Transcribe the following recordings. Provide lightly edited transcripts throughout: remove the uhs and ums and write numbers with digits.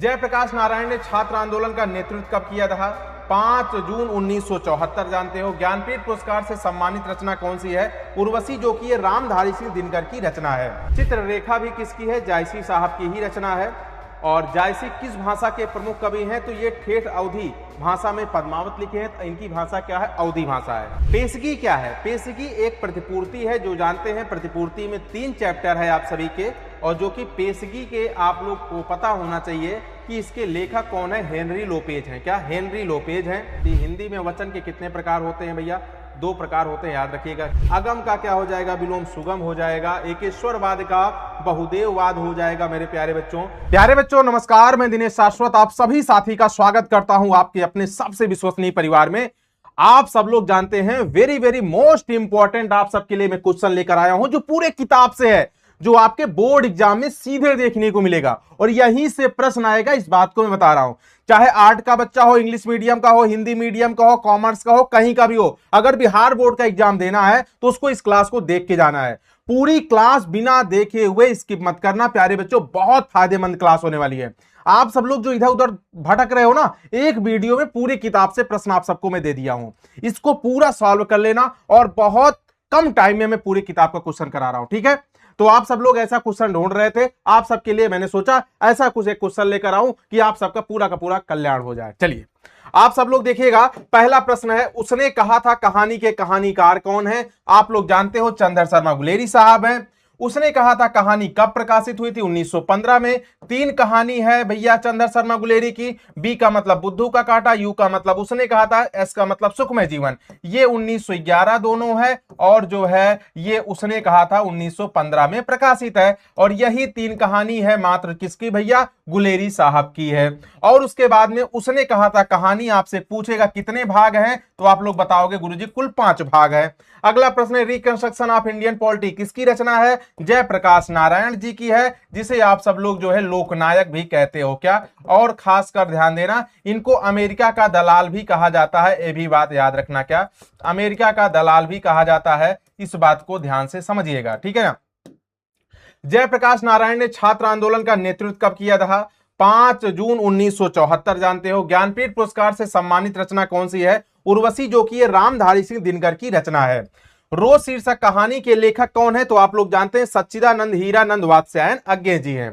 जयप्रकाश नारायण ने छात्र आंदोलन का नेतृत्व कब किया था? 5 जून 1974 जानते हो। ज्ञानपीठ पुरस्कार से सम्मानित रचना कौन सी है? उर्वशी, जो कि ये रामधारी सिंह दिनकर की रचना है। चित्ररेखा भी किसकी है? जायसी साहब की ही रचना है। और जायसी किस भाषा के प्रमुख कवि हैं? तो ये ठेठ अवधी भाषा में पद्मावत लिखे हैं। तो इनकी भाषा क्या है? अवधी भाषा है। पेशगी क्या है? पेशगी एक प्रतिपूर्ति है, जो जानते हैं प्रतिपूर्ति में 3 चैप्टर है आप सभी के, और जो कि पेशगी के आप लोग को पता होना चाहिए कि इसके लेखक कौन है? हेनरी लोपेज हैं। क्या? हेनरी लोपेज हैं। हिंदी में वचन के कितने प्रकार होते हैं भैया? 2 प्रकार होते हैं, याद रखिएगा। अगम का क्या हो जाएगा? विलोम सुगम हो जाएगा। एकेश्वरवाद का बहुदेववाद हो जाएगा। मेरे प्यारे बच्चों नमस्कार, मैं दिनेश शाश्वत आप सभी साथी का स्वागत करता हूं आपके अपने सबसे विश्वसनीय परिवार में। आप सब लोग जानते हैं वेरी मोस्ट इंपॉर्टेंट आप सबके लिए मैं क्वेश्चन लेकर आया हूं, जो पूरे किताब से है, जो आपके बोर्ड एग्जाम में सीधे देखने को मिलेगा और यहीं से प्रश्न आएगा। इस बात को मैं बता रहा हूं, चाहे आर्ट का बच्चा हो, इंग्लिश मीडियम का हो, हिंदी मीडियम का हो, कॉमर्स का हो, कहीं का भी हो, अगर बिहार बोर्ड का एग्जाम देना है तो उसको इस क्लास को देख के जाना है। पूरी क्लास बिना देखे हुए स्किप मत करना प्यारे बच्चों, बहुत फायदेमंद क्लास होने वाली है। आप सब लोग जो इधर उधर भटक रहे हो ना, एक वीडियो में पूरी किताब से प्रश्न आप सबको मैं दे दिया हूं, इसको पूरा सॉल्व कर लेना और बहुत कम टाइम में मैं पूरी किताब का क्वेश्चन करा रहा हूं, ठीक है? तो आप सब लोग ऐसा क्वेश्चन ढूंढ रहे थे, आप सबके लिए मैंने सोचा ऐसा कुछ एक क्वेश्चन लेकर आऊं कि आप सबका पूरा का पूरा कल्याण हो जाए। चलिए आप सब लोग देखिएगा, पहला प्रश्न है, उसने कहा था कहानी के कहानीकार कौन है? आप लोग जानते हो चंद्र शर्मा गुलेरी साहब हैं। उसने कहा था कहानी कब प्रकाशित हुई थी? 1915 में। 3 कहानी है भैया चंद्र शर्मा गुलेरी की। बी का मतलब बुद्धू का कांटा, यू का मतलब उसने कहा था, एस का मतलब सुखमय जीवन। ये 1911 दोनों है, और जो है ये उसने कहा था 1915 में प्रकाशित है। और यही 3 कहानी है मात्र किसकी भैया? गुलेरी साहब की है। और उसके बाद में उसने कहा था कहानी आपसे पूछेगा कितने भाग हैं, तो आप लोग बताओगे गुरुजी कुल 5 भाग है। अगला प्रश्न है, रिकंस्ट्रक्शन ऑफ इंडियन पॉलिटी किसकी रचना है? जयप्रकाश नारायण जी की है, जिसे आप सब लोग जो है लोकनायक भी कहते हो। क्या? और खासकर ध्यान देना, इनको अमेरिका का दलाल भी कहा जाता है, ये भी बात याद रखना। क्या? अमेरिका का दलाल भी कहा जाता है, इस बात को ध्यान से समझिएगा, ठीक है ना? जयप्रकाश नारायण ने छात्र आंदोलन का नेतृत्व कब किया था? 5 जून 1974 जानते हो। ज्ञानपीठ पुरस्कार से सम्मानित रचना कौन सी है? उर्वशी, जो कि ये रामधारी सिंह दिनकर की रचना है। रोज शीर्षक कहानी के लेखक कौन है? तो आप लोग जानते हैं सच्चिदानंद हीरानंद वात्स्यायन अज्ञे जी हैं।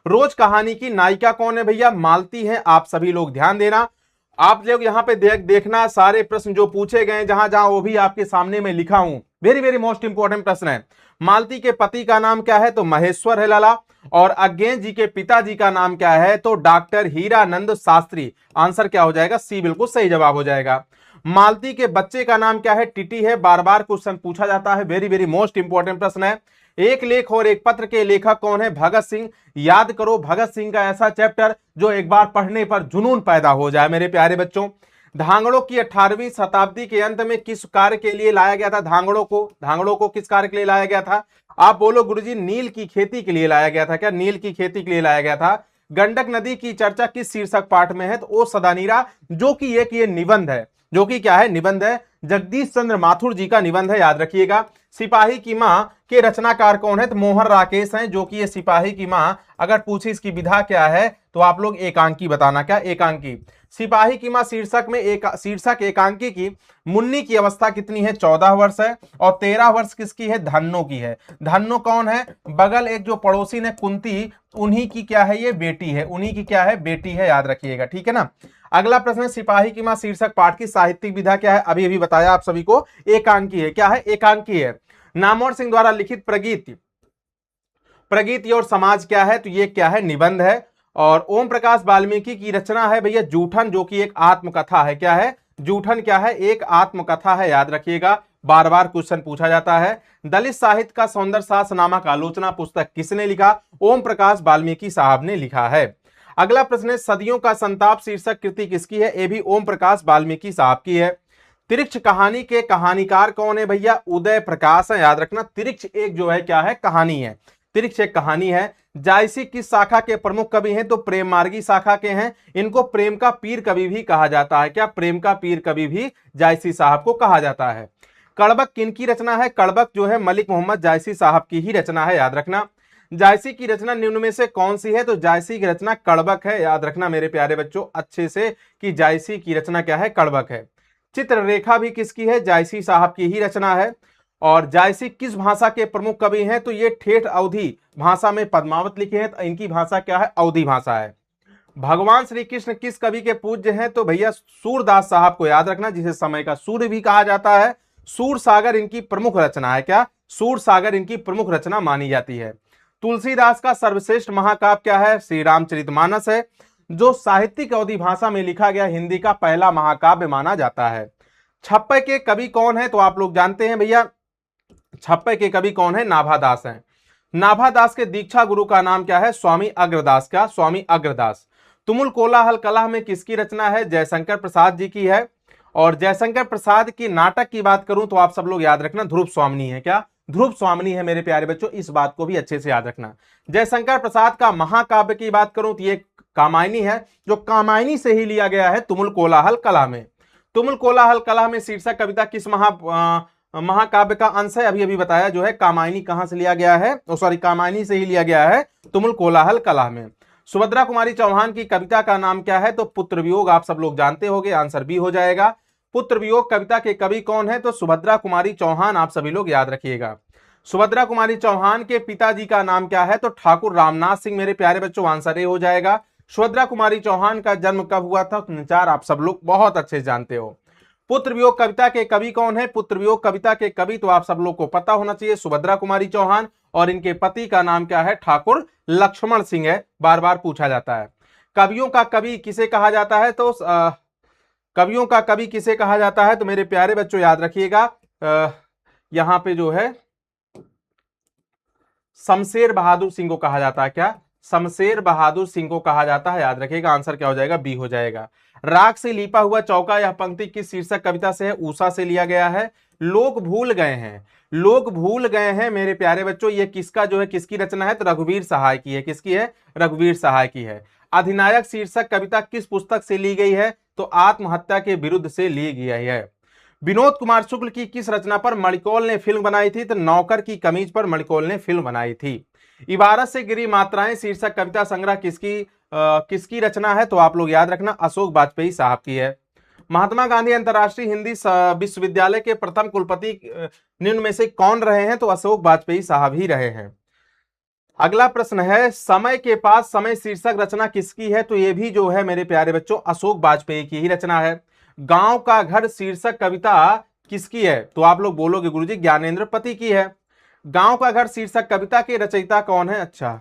रोज कहानी की नायिका कौन है भैया? मालती है। आप सभी लोग ध्यान देना, आप लोग यहाँ पे देखना, सारे प्रश्न जो पूछे गए जहां जहां वो भी आपके सामने में लिखा हूं। वेरी मोस्ट इंपॉर्टेंट प्रश्न है। मालती के पति का नाम क्या है? तो महेश्वर है लाला। और अज्ञे जी के पिताजी का नाम क्या है? तो डॉक्टर हीरानंद शास्त्री। आंसर क्या हो जाएगा? सी बिल्कुल सही जवाब हो जाएगा। मालती के बच्चे का नाम क्या है? टिटी है। बार बार क्वेश्चन पूछा जाता है, वेरी मोस्ट इंपॉर्टेंट प्रश्न है। एक लेख और एक पत्र के लेखक कौन है? भगत सिंह। याद करो भगत सिंह का ऐसा चैप्टर जो एक बार पढ़ने पर जुनून पैदा हो जाए मेरे प्यारे बच्चों। धांगड़ों की 18वीं शताब्दी के अंत में किस कार्य के लिए लाया गया था? धांगड़ों को किस कार्य के लिए लाया गया था? आप बोलो गुरुजी नील की खेती के लिए लाया गया था। क्या? नील की खेती के लिए लाया गया था। गंडक नदी की चर्चा किस शीर्षक पाठ में है? तो ओ सदानीरा, जो कि एक ये निबंध है, जो कि क्या है? निबंध है। जगदीश चंद्र माथुर जी का निबंध है, याद रखिएगा। सिपाही की मां के रचनाकार कौन है? तो मोहन राकेश हैं, जो कि ये सिपाही की मां, अगर पूछी इसकी विधा क्या है तो आप लोग एकांकी बताना। क्या? एकांकी। सिपाही की मां शीर्षक में शीर्षक एकांकी की मुन्नी की अवस्था कितनी है? 14 वर्ष है। और 13 वर्ष किसकी है? धन्नो की है। धन्नो कौन है? बगल एक जो पड़ोसी ने कुंती, उन्हीं की क्या है? ये बेटी है। उन्हीं की क्या है? बेटी है, याद रखिएगा, ठीक है ना? अगला प्रश्न है, सिपाही की मां शीर्षक पाठ की साहित्यिक विधा क्या है? अभी बताया आप सभी को, एकांकी है। क्या है? एकांकी है। नामवर सिंह द्वारा लिखित प्रगीति और समाज क्या है? तो ये क्या है? निबंध है। और ओम प्रकाश वाल्मीकि की रचना है भैया जूठन, जो कि एक आत्मकथा है। क्या है? जूठन क्या है? एक आत्मकथा है, याद रखिएगा, बार बार क्वेश्चन पूछा जाता है। दलित साहित्य का सौंदर्य शास्त्र नामक आलोचना पुस्तक किसने लिखा? ओम प्रकाश वाल्मीकि साहब ने लिखा है। अगला प्रश्न है, सदियों का संताप शीर्षक कृति किसकी है? ये भी ओम प्रकाश वाल्मीकि साहब की है। तिरिक्ष कहानी के कहानीकार कौन है भैया? उदय प्रकाश है, याद रखना। तिरिक्ष एक जो है क्या है? कहानी है। तिरिक्ष एक कहानी है। जायसी किस शाखा के प्रमुख कवि हैं? तो प्रेम मार्गी शाखा के हैं। इनको प्रेम का पीर कवि भी कहा जाता है। क्या? प्रेम का पीर कवि भी जायसी साहब को कहा जाता है। कड़बक किनकी रचना है? कड़बक जो है मलिक मोहम्मद जायसी साहब की ही रचना है, याद रखना। जायसी की रचना निम्न में से कौन सी है? तो जायसी की रचना कड़बक है। याद रखना मेरे प्यारे बच्चों अच्छे से कि जायसी की रचना क्या है? कड़बक है। चित्ररेखा भी किसकी है? जायसी साहब की ही रचना है। और जायसी किस भाषा के प्रमुख कवि हैं? तो ये ठेठ अवधी भाषा में पद्मावत लिखे हैं, तो इनकी भाषा क्या है? अवधी भाषा है। भगवान श्री कृष्ण किस कवि के पूज्य हैं? तो भैया सूरदास साहब को याद रखना, जिसे समय का सूर्य भी कहा जाता है। सूर सागर इनकी प्रमुख रचना है। क्या? सूर सागर इनकी प्रमुख रचना मानी जाती है। तुलसीदास का सर्वश्रेष्ठ महाकाव्य क्या है? श्री रामचरितमानस है, जो साहित्यिक अवधी भाषा में लिखा गया हिंदी का पहला महाकाव्य माना जाता है। छप्पय के कवि कौन है? तो आप लोग जानते हैं भैया, छप्पय के कवि कौन है? नाभादास हैं। नाभादास के दीक्षा गुरु का नाम क्या है? स्वामी अग्रदास। क्या? स्वामी अग्रदास। तुमुल कोलाहल कलह में किसकी रचना है? जयशंकर प्रसाद जी की है। और जयशंकर प्रसाद की नाटक की बात करूं तो आप सब लोग याद रखना ध्रुव स्वामिनी है। क्या? ध्रुव स्वामिनी है मेरे प्यारे बच्चों, इस बात को भी अच्छे से याद रखना। जयशंकर प्रसाद का महाकाव्य की बात करूं तो ये कामायनी है, जो कामायनी से ही लिया गया है तुमुल कोलाहल कलह में। तुमुल कोलाहल कलह में शीर्षक कविता किस महाकाव्य का अंश है? अभी अभी बताया जो है कामायनी कहां से लिया गया है? सॉरी, कामायनी से ही लिया गया है तुमुल कोलाहल कलह में। सुभद्रा कुमारी चौहान की कविता का नाम क्या है? तो पुत्र वियोग। आप सब लोग जानते होंगे, आंसर बी हो जाएगा। पुत्र वियोग कविता के कवि कौन है? तो सुभद्रा कुमारी चौहान। आप सभी लोग याद रखिएगा। सुभद्रा कुमारी चौहान के पिताजी का नाम क्या है? तो ठाकुर रामनाथ सिंह। मेरे प्यारे बच्चों आंसर ए हो जाएगा। सुभद्रा कुमारी चौहान का जन्म कब हुआ था? 4 आप सब लोग बहुत अच्छे से जानते हो। पुत्र वियोग कविता के कवि कौन है? पुत्र वियोग कविता के कवि तो आप सब लोग को पता होना चाहिए, सुभद्रा कुमारी चौहान। और इनके पति का नाम क्या है? ठाकुर लक्ष्मण सिंह है, बार बार पूछा जाता है। कवियों का कवि किसे कहा जाता है? तो कवियों का कवि किसे कहा जाता है? तो मेरे प्यारे बच्चों याद रखिएगा, यहां पे जो है शमशेर बहादुर सिंह को कहा जाता है। क्या? शमशेर बहादुर सिंह को कहा जाता है। याद रखिएगा, आंसर क्या हो जाएगा? बी हो जाएगा। राख से लिपा हुआ चौका, यह पंक्ति किस शीर्षक कविता से है? उषा से लिया गया है। लोग भूल गए हैं, लोग भूल गए हैं मेरे प्यारे बच्चों, ये किसका जो है, किसकी रचना है? तो रघुवीर सहाय की है। किसकी है? रघुवीर सहाय की है। अधिनायक शीर्षक कविता किस पुस्तक से ली गई है? तो आत्महत्या के विरुद्ध से ली गई है। विनोद कुमार शुक्ल की किस रचना पर मणिकौल ने फिल्म बनाई थी? तो नौकर की कमीज पर मणिकौल ने फिल्म बनाई थी। इबारत से गिरी मात्राएं शीर्षक कविता संग्रह किसकी रचना है? तो आप लोग याद रखना अशोक वाजपेयी साहब की है। महात्मा गांधी अंतर्राष्ट्रीय हिंदी विश्वविद्यालय के प्रथम कुलपति निम्न में से कौन रहे हैं? तो अशोक वाजपेयी साहब ही रहे हैं। अगला प्रश्न है, समय के पास समय शीर्षक रचना किसकी है? तो ये भी जो है मेरे प्यारे बच्चों अशोक वाजपेयी की ही रचना है। गांव का घर शीर्षक कविता किसकी है? तो आप लोग बोलोगे गुरुजी ज्ञानेंद्र पति की है। गांव का घर शीर्षक कविता के रचयिता कौन है? अच्छा,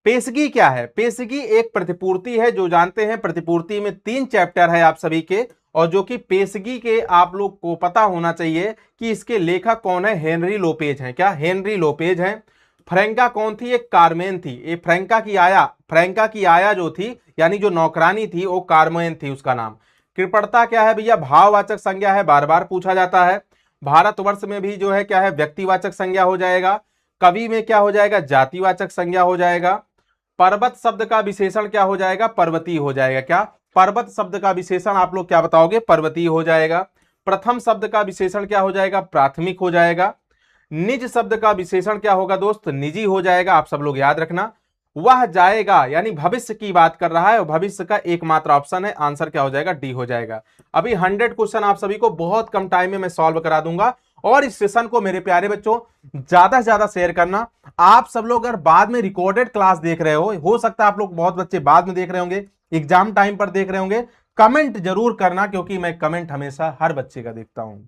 पेशगी क्या है? पेशगी एक प्रतिपूर्ति है, जो जानते हैं प्रतिपूर्ति में 3 चैप्टर है आप सभी के, और जो कि पेशगी के आप लोग को पता होना चाहिए कि इसके लेखक कौन है? हेनरी लोपेज हैं। क्या? हेनरी लोपेज हैं। फ्रैंका कौन थी? एक कारमेन थी। ये फ्रैंका की आया जो थी, यानी जो नौकरानी थी, वो कारमेन थी, उसका नाम। कृपणता क्या है भैया? भाववाचक संज्ञा है, बार बार पूछा जाता है। भारतवर्ष में भी जो है क्या है? व्यक्तिवाचक संज्ञा हो जाएगा। कवि में क्या हो जाएगा? जातिवाचक संज्ञा हो जाएगा। पर्वत शब्द का विशेषण क्या हो जाएगा? पर्वतीय हो जाएगा। क्या? पर्वत शब्द का विशेषण आप लोग क्या बताओगे? पर्वतीय हो जाएगा। प्रथम शब्द का विशेषण क्या हो जाएगा? प्राथमिक हो जाएगा। निज शब्द का विशेषण क्या होगा दोस्त? निजी हो जाएगा। आप सब लोग याद रखना। वह जाएगा यानी भविष्य की बात कर रहा है, और भविष्य का एकमात्र ऑप्शन है, आंसर क्या हो जाएगा? डी हो जाएगा। अभी 100 क्वेश्चन आप सभी को बहुत कम टाइम में मैं सॉल्व करा दूंगा, और इस सेशन को मेरे प्यारे बच्चों ज्यादा से ज्यादा शेयर करना। आप सब लोग अगर बाद में रिकॉर्डेड क्लास देख रहे हो सकता है आप लोग बहुत बच्चे बाद में देख रहे होंगे, एग्जाम टाइम पर देख रहे होंगे, कमेंट जरूर करना, क्योंकि मैं कमेंट हमेशा हर बच्चे का देखता हूं।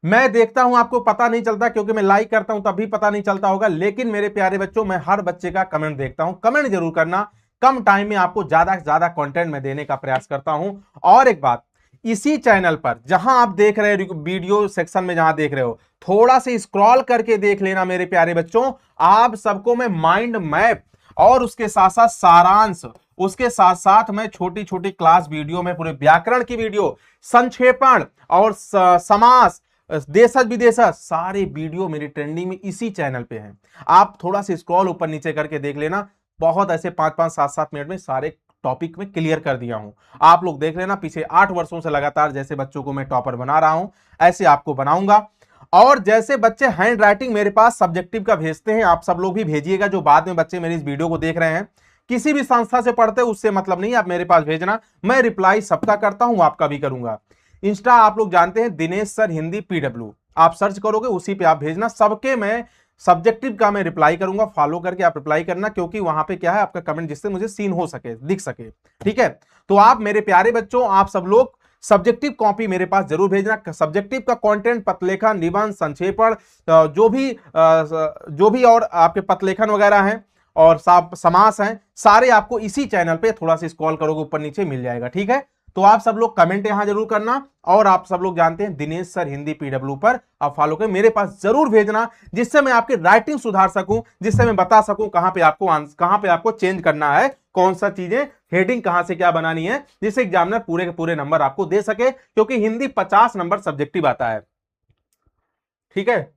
मैं देखता हूं, आपको पता नहीं चलता क्योंकि मैं लाइक करता हूं, तब भी पता नहीं चलता होगा, लेकिन मेरे प्यारे बच्चों मैं हर बच्चे का कमेंट देखता हूं। कमेंट जरूर करना। कम टाइम में आपको ज्यादा से ज्यादा कंटेंट में देने का प्रयास करता हूं। और एक बात, इसी चैनल पर जहां आप देख रहे हो, वीडियो सेक्शन में जहां देख रहे हो, थोड़ा से स्क्रॉल करके देख लेना मेरे प्यारे बच्चों। आप सबको मैं माइंड मैप और उसके साथ साथ सारांश, उसके साथ साथ मैं छोटी छोटी क्लास वीडियो में पूरे व्याकरण की वीडियो, संक्षेपण और समास, देशज विदेशज, सारे वीडियो मेरी ट्रेंडिंग में इसी चैनल पे हैं। आप थोड़ा सा स्क्रॉल ऊपर नीचे करके देख लेना, बहुत ऐसे 5-5, 7-7 मिनट में सारे टॉपिक में क्लियर कर दिया हूं। आप लोग देख लेना, पीछे 8 वर्षों से लगातार जैसे बच्चों को मैं टॉपर बना रहा हूं, ऐसे आपको बनाऊंगा। और जैसे बच्चे हैंड राइटिंग मेरे पास सब्जेक्टिव का भेजते हैं, आप सब लोग भी भेजिएगा, जो बाद में बच्चे मेरे इस वीडियो को देख रहे हैं, किसी भी संस्था से पढ़ते उससे मतलब नहीं, आप मेरे पास भेजना, मैं रिप्लाई सबका करता हूं, आपका भी करूंगा। इंस्टा आप लोग जानते हैं दिनेश सर हिंदी PW, आप सर्च करोगे उसी पे आप भेजना, सबके मैं सब्जेक्टिव का मैं रिप्लाई करूंगा, फॉलो करके आप रिप्लाई करना, क्योंकि वहां पे क्या है आपका कमेंट जिससे मुझे सीन हो सके, दिख सके, ठीक है। तो आप मेरे प्यारे बच्चों, आप सब लोग सब्जेक्टिव कॉपी मेरे पास जरूर भेजना। सब्जेक्टिव का कंटेंट, पतलेखन, निबंध, संक्षेपण, जो भी और आपके पतलेखन वगैरह हैं और समास हैं, सारे आपको इसी चैनल पे थोड़ा सा स्क्रॉल करोगे ऊपर नीचे मिल जाएगा, ठीक है। तो आप सब लोग कमेंट यहां जरूर करना, और आप सब लोग जानते हैं दिनेश सर हिंदी PW पर आप फॉलो करें, मेरे पास जरूर भेजना, जिससे मैं आपकी राइटिंग सुधार सकूं, जिससे मैं बता सकूं कहां पे आपको चेंज करना है, कौन सा चीजें, हेडिंग कहां से क्या बनानी है, जिससे एग्जामिनर पूरे के पूरे नंबर आपको दे सके, क्योंकि हिंदी 50 नंबर सब्जेक्टिव आता है, ठीक है।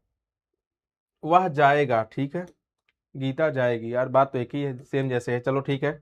वह जाएगा, ठीक है, गीता जाएगी, यार बात तो एक ही है, सेम जैसे है, चलो ठीक है।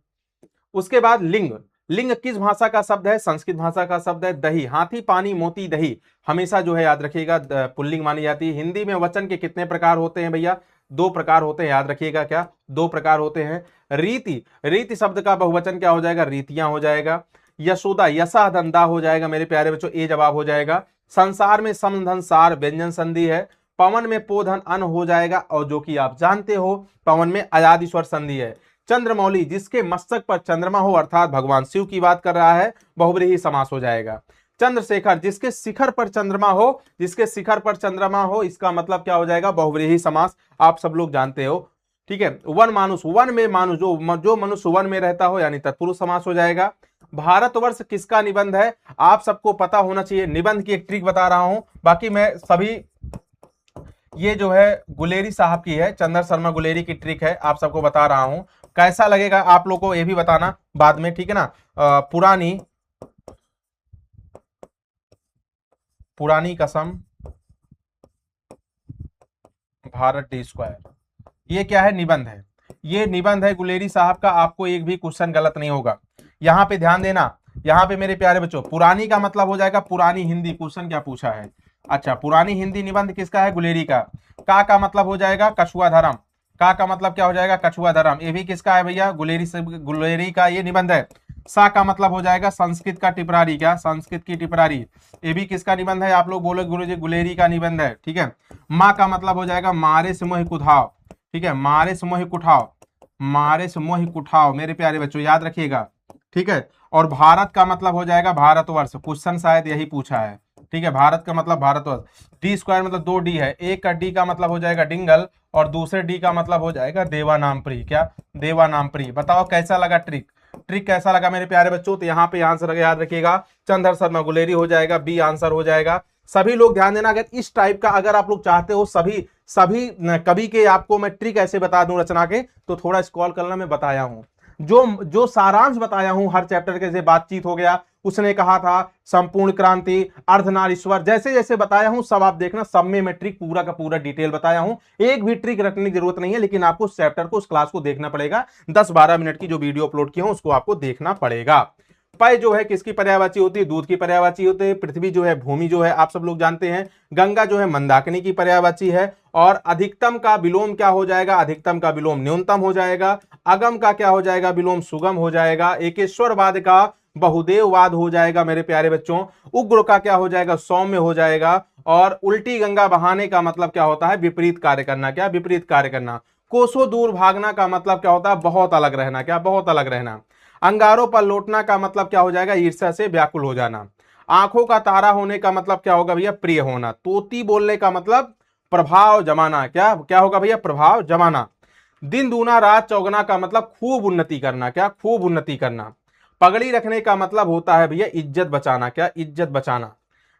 उसके बाद लिंग, लिंग किस भाषा का शब्द है? संस्कृत भाषा का शब्द है। दही, हाथी, पानी, मोती, दही, हमेशा जो है याद रखिएगा पुल्लिंग मानी जाती है। हिंदी में वचन के कितने प्रकार होते हैं भैया? 2 प्रकार होते हैं, याद रखिएगा, क्या 2 प्रकार होते हैं। रीति, रीति शब्द का बहुवचन क्या हो जाएगा? रीतियां हो जाएगा। यशोदा, यशा धंधा हो जाएगा मेरे प्यारे बच्चों, ए जवाब हो जाएगा। संसार में समधन सार व्यंजन संधि है। पवन में पोधन अन हो जाएगा, और जो कि आप जानते हो पवन में अजाद ईश्वर संधि है। चंद्रमौली, जिसके मस्तक पर चंद्रमा हो, अर्थात भगवान शिव की बात कर रहा है, बहुव्रीहि समास हो जाएगा। चंद्रशेखर, जिसके शिखर पर चंद्रमा हो, जिसके शिखर पर चंद्रमा हो, इसका मतलब क्या हो जाएगा? बहुव्रीहि समास, आप सब लोग जानते हो, ठीक है। वन मानुष, वन में मानुष, जो मनुष्य वन में रहता हो, यानी तत्पुरुष समास हो जाएगा। भारतवर्ष किसका निबंध है? आप सबको पता होना चाहिए, निबंध की एक ट्रिक बता रहा हूं, बाकी मैं सभी, ये जो है गुलेरी साहब की है, चंद्र शर्मा गुलेरी की ट्रिक है, आप सबको बता रहा हूं, कैसा लगेगा आप लोगों को ये भी बताना बाद में, ठीक है ना। पुरानी कसम भारत D², ये क्या है? निबंध है, ये निबंध है गुलेरी साहब का, आपको एक भी क्वेश्चन गलत नहीं होगा। यहां पे ध्यान देना, यहां पे मेरे प्यारे बच्चों, पुरानी का मतलब हो जाएगा पुरानी हिंदी, क्वेश्चन क्या पूछा है? अच्छा, पुरानी हिंदी निबंध किसका है? गुलेरी का। का मतलब हो जाएगा कछुआ धर्म, का मतलब क्या हो जाएगा? कछुआ धर्म, ये भी किसका है भैया? गुलेरी का ये निबंध है। सा का मतलब हो जाएगा संस्कृत का टिपरारी, क्या? संस्कृत की टिपरारी, ये भी किसका निबंध है? आप लोग बोलोगे गुरुजी गुलेरी का निबंध है, ठीक है। माँ का मतलब हो जाएगा मारे से मोहि कुठाव, ठीक है, मारे से मोहि कुठाव, मारे से मोहि कुठाव, मेरे प्यारे बच्चों याद रखिएगा, ठीक है। और भारत का मतलब हो जाएगा भारतवर्ष, क्वेश्चन शायद यही पूछा है, ठीक है। भारत का मतलब भारतवर्ष। D² मतलब 2 D है, एक का D का मतलब हो जाएगा डिंगल, और दूसरे D का मतलब हो जाएगा देवानामप्री, क्या? देवानामप्री। बताओ कैसा लगा ट्रिक, ट्रिक कैसा लगा मेरे प्यारे बच्चों? तो यहाँ पे आंसर याद रखिएगा, चंद्र शर्मा गुलेरी हो जाएगा, बी आंसर हो जाएगा। सभी लोग ध्यान देना, अगर इस टाइप का अगर आप लोग चाहते हो सभी कवि के आपको मैं ट्रिक ऐसे बता दूं रचना के, तो थोड़ा स्क्रॉल करना, मैं बताया हूं, जो सारांश बताया हूं हर चैप्टर के, जैसे बातचीत हो गया, उसने कहा था संपूर्ण क्रांति, अर्धनारीश्वर, जैसे जैसे बताया हूं सब आप देखना, सब में मैं ट्रिक पूरा का पूरा डिटेल बताया हूं, एक भी ट्रिक रखने की जरूरत नहीं है, लेकिन आपको उस चैप्टर को, उस क्लास को देखना पड़ेगा, 10-12 मिनट की जो वीडियो अपलोड किया हूं उसको आपको देखना पड़ेगा। पय जो है किसकी पर्यायवाची होती है? दूध की पर्यायवाची होती है। पृथ्वी जो है, भूमि जो है, आप सब लोग जानते हैं। गंगा जो है मंदाकिनी की पर्यायवाची है। और अधिकतम का विलोम क्या हो जाएगा? अधिकतम का विलोम न्यूनतम हो जाएगा। अगम का क्या हो जाएगा? विलोम सुगम हो जाएगा। एकेश्वरवाद का बहुदेववाद हो जाएगा मेरे प्यारे बच्चों। उग्र का क्या हो जाएगा? सौम्य हो जाएगा। और उल्टी गंगा बहाने का मतलब क्या होता है? विपरीत कार्य करना। क्या? विपरीत कार्य करना। कोसों दूर भागना का मतलब क्या होता है? बहुत अलग रहना। क्या? बहुत अलग रहना। अंगारों पर लौटना का मतलब क्या हो जाएगा? ईर्ष्या से व्याकुल हो जाना। आंखों का तारा होने का मतलब क्या होगा भैया? प्रिय होना। तोती बोलने का मतलब प्रभाव जमाना। क्या क्या होगा भैया? प्रभाव जमाना। दिन दूना रात चौगना का मतलब खूब उन्नति करना। क्या? खूब उन्नति करना। पगड़ी रखने का मतलब होता है भैया इज्जत बचाना। क्या? इज्जत बचाना।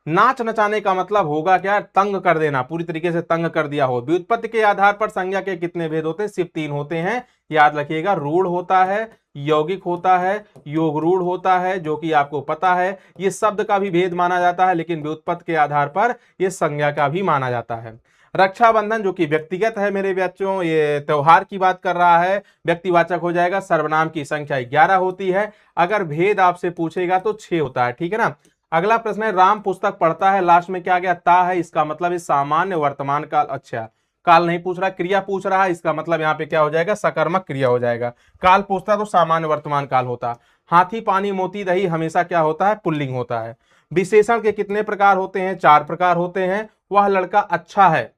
नाच नचाने का मतलब होगा क्या? तंग कर देना, पूरी तरीके से तंग कर दिया हो। व्युत्पत्ति के आधार पर संज्ञा के कितने भेद होते हैं? सिर्फ 3 होते हैं, याद रखिएगा। रूढ़ होता है, यौगिक होता है, योग रूढ़ होता है, जो कि आपको पता है। ये शब्द का भी भेद माना जाता है, लेकिन व्युत्पत्ति के आधार पर ये संज्ञा का भी माना जाता है। रक्षाबंधन जो कि व्यक्तिगत है मेरे बच्चों, ये त्योहार की बात कर रहा है, व्यक्तिवाचक हो जाएगा। सर्वनाम की संख्या 11 होती है। अगर भेद आपसे पूछेगा तो 6 होता है, ठीक है ना। अगला प्रश्न है राम पुस्तक पढ़ता है, लास्ट में क्या आ गया, ता है, इसका मतलब है सामान्य वर्तमान काल। अच्छा, काल नहीं पूछ रहा, क्रिया पूछ रहा है, इसका मतलब यहाँ पे क्या हो जाएगा, सकर्मक क्रिया हो जाएगा। काल पूछता तो सामान्य वर्तमान काल होता। हाथी पानी मोती दही हमेशा क्या होता है, पुल्लिंग होता है। विशेषण के कितने प्रकार होते हैं, 4 प्रकार होते हैं। वह लड़का अच्छा है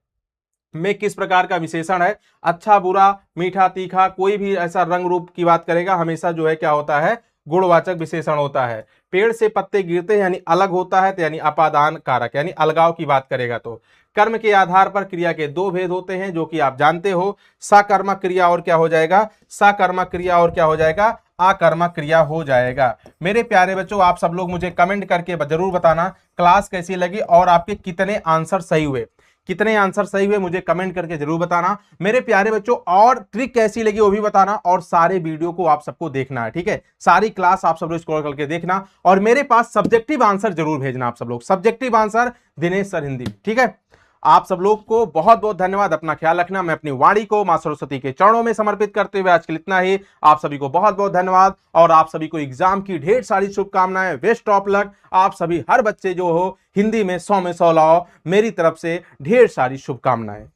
में किस प्रकार का विशेषण है, अच्छा बुरा मीठा तीखा, कोई भी ऐसा रंग रूप की बात करेगा हमेशा जो है क्या होता है, गुणवाचक विशेषण होता है। पेड़ से पत्ते गिरते हैं यानी अलग होता है, तो यानी अपादान कारक यानी अलगाव की बात करेगा। तो कर्म के आधार पर क्रिया के 2 भेद होते हैं जो कि आप जानते हो, सकर्मक क्रिया और क्या हो जाएगा, सकर्मक क्रिया और क्या हो जाएगा, आकर्मक क्रिया हो जाएगा। मेरे प्यारे बच्चों, आप सब लोग मुझे कमेंट करके जरूर बताना क्लास कैसी लगी और आपके कितने आंसर सही हुए, कितने आंसर सही हुए मुझे कमेंट करके जरूर बताना। मेरे प्यारे बच्चों, और ट्रिक कैसी लगी वो भी बताना, और सारे वीडियो को आप सबको देखना है, ठीक है, सारी क्लास आप सब लोग स्क्रॉल करके देखना, और मेरे पास सब्जेक्टिव आंसर जरूर भेजना आप सब लोग, subjective answer Dinesh sir Hindi, ठीक है। आप सब लोग को बहुत बहुत धन्यवाद, अपना ख्याल रखना। मैं अपनी वाणी को मां सरस्वती के चरणों में समर्पित करते हुए आज के लिए इतना ही। आप सभी को बहुत बहुत धन्यवाद, और आप सभी को एग्जाम की ढेर सारी शुभकामनाएं, बेस्ट ऑफ लक। आप सभी हर बच्चे जो हो हिंदी में 100 में 100 लाओ, मेरी तरफ से ढेर सारी शुभकामनाएं।